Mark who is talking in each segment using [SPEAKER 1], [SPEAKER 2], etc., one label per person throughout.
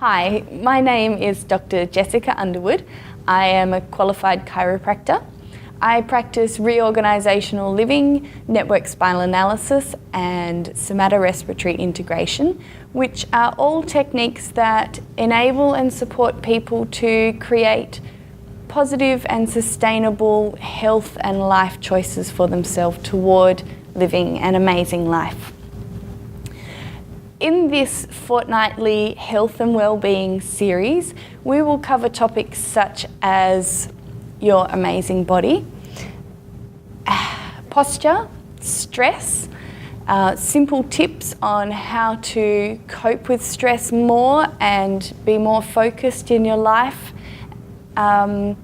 [SPEAKER 1] Hi, my name is Dr. Jessica Underwood. I am a qualified chiropractor. I practice reorganisational living, network spinal analysis and somatorespiratory integration, which are all techniques that enable and support people to create positive and sustainable health and life choices for themselves toward living an amazing life. In this fortnightly health and wellbeing series, we will cover topics such as your amazing body, posture, stress, simple tips on how to cope with stress more and be more focused in your life, and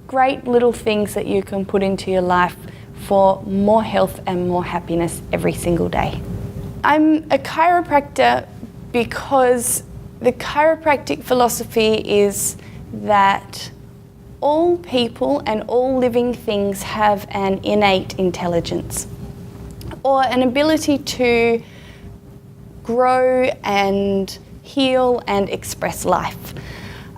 [SPEAKER 1] great little things that you can put into your life for more health and more happiness every single day. I'm a chiropractor because the chiropractic philosophy is that all people and all living things have an innate intelligence or an ability to grow and heal and express life.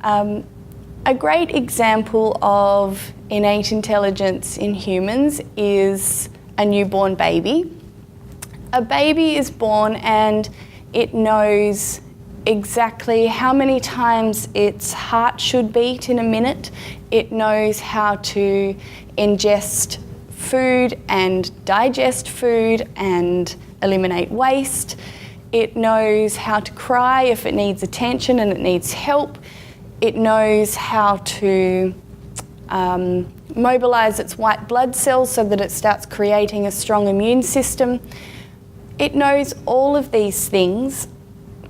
[SPEAKER 1] A great example of innate intelligence in humans is a newborn baby. A baby is born and it knows exactly how many times its heart should beat in a minute. It knows how to ingest food and digest food and eliminate waste. It knows how to cry if it needs attention and it needs help. It knows how to mobilise its white blood cells so that it starts creating a strong immune system. It knows all of these things.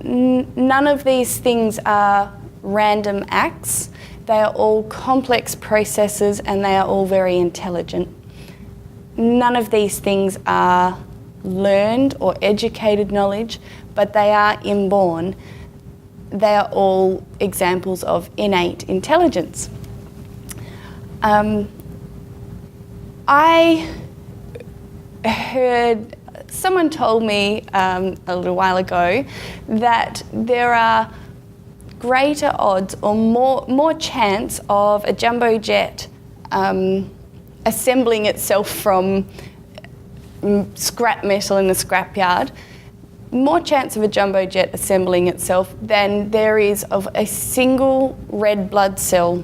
[SPEAKER 1] None of these things are random acts. They are all complex processes and they are all very intelligent. None of these things are learned or educated knowledge, but they are inborn. They are all examples of innate intelligence. Someone told me a little while ago that there are greater odds or more chance of a jumbo jet assembling itself from scrap metal in a scrapyard, more chance of a jumbo jet assembling itself than there is of a single red blood cell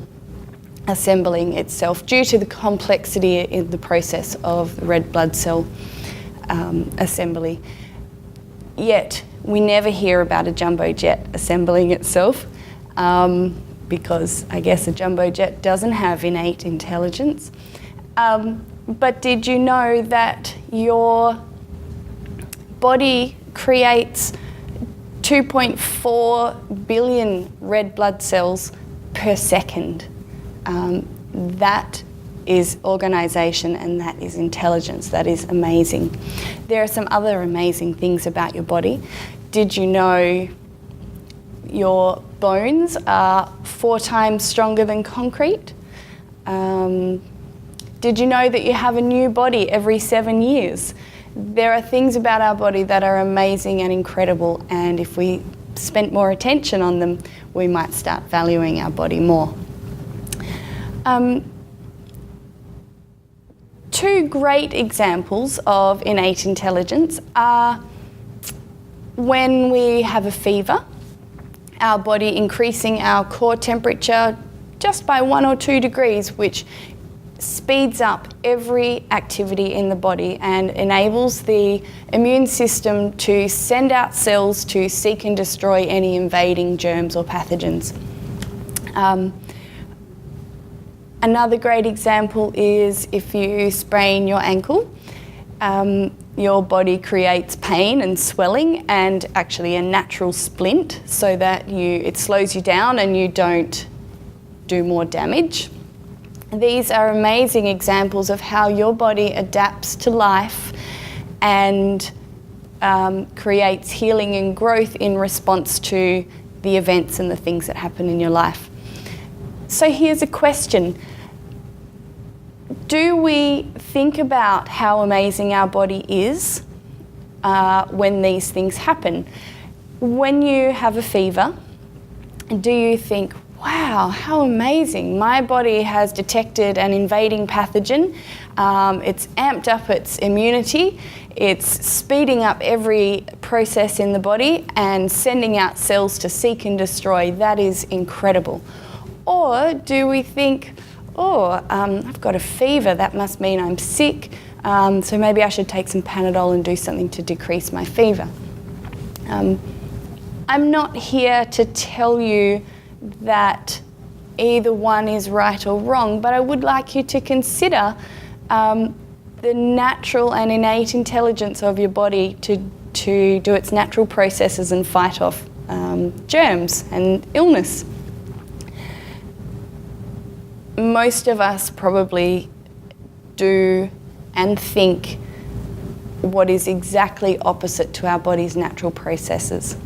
[SPEAKER 1] assembling itself due to the complexity in the process of the red blood cell assembly. Yet we never hear about a jumbo jet assembling itself because I guess a jumbo jet doesn't have innate intelligence. But did you know that your body creates 2.4 billion red blood cells per second? That is organisation and that is intelligence. That is amazing. There are some other amazing things about your body. Did you know your bones are 4 times stronger than concrete? Did you know that you have a new body every 7 years? There are things about our body that are amazing and incredible, and if we spent more attention on them, we might start valuing our body more. Two great examples of innate intelligence are when we have a fever, our body increasing our core temperature just by 1 or 2 degrees, which speeds up every activity in the body and enables the immune system to send out cells to seek and destroy any invading germs or pathogens. Another great example is if you sprain your ankle, your body creates pain and swelling and actually a natural splint so that it slows you down and you don't do more damage. These are amazing examples of how your body adapts to life and creates healing and growth in response to the events and the things that happen in your life. So here's a question. Do we think about how amazing our body is when these things happen? When you have a fever, do you think, wow, how amazing, my body has detected an invading pathogen, it's amped up its immunity, it's speeding up every process in the body and sending out cells to seek and destroy. That is incredible. Or do we think, oh, I've got a fever, that must mean I'm sick, so maybe I should take some Panadol and do something to decrease my fever. I'm not here to tell you that either one is right or wrong, but I would like you to consider the natural and innate intelligence of your body to do its natural processes and fight off germs and illness. Most of us probably do and think what is exactly opposite to our body's natural processes.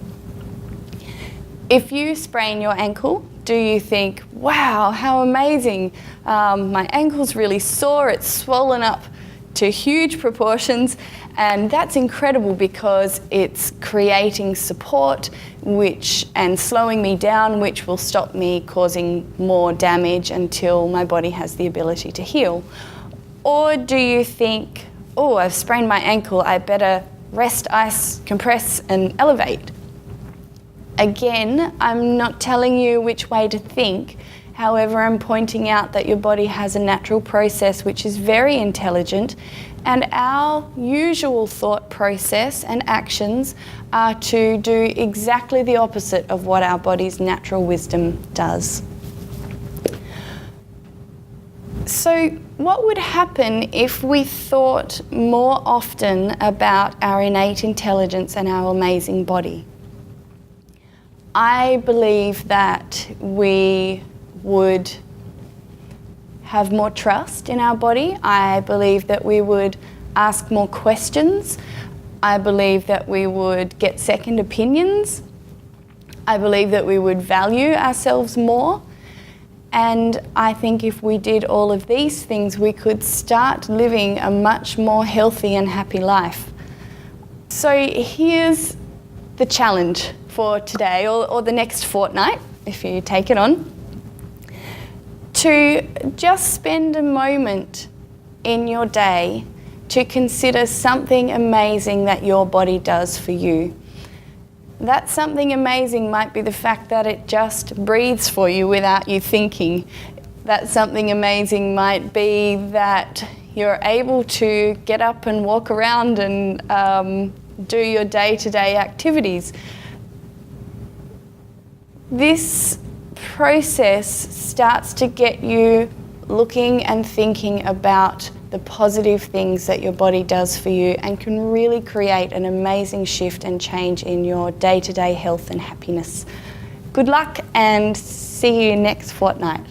[SPEAKER 1] If you sprain your ankle, do you think, wow, how amazing, my ankle's really sore, it's swollen up to huge proportions, and that's incredible because it's creating support and slowing me down, which will stop me causing more damage until my body has the ability to heal? Or do you think, oh, I've sprained my ankle, I better rest, ice, compress and elevate? Again, I'm not telling you which way to think. However, I'm pointing out that your body has a natural process which is very intelligent, and our usual thought process and actions are to do exactly the opposite of what our body's natural wisdom does. So, what would happen if we thought more often about our innate intelligence and our amazing body? I believe that we would have more trust in our body. I believe that we would ask more questions. I believe that we would get second opinions. I believe that we would value ourselves more. And I think if we did all of these things, we could start living a much more healthy and happy life. So here's the challenge for today or the next fortnight, if you take it on, to just spend a moment in your day to consider something amazing that your body does for you. That something amazing might be the fact that it just breathes for you without you thinking. That something amazing might be that you're able to get up and walk around and do your day-to-day activities. This process starts to get you looking and thinking about the positive things that your body does for you and can really create an amazing shift and change in your day-to-day health and happiness. Good luck and see you next fortnight.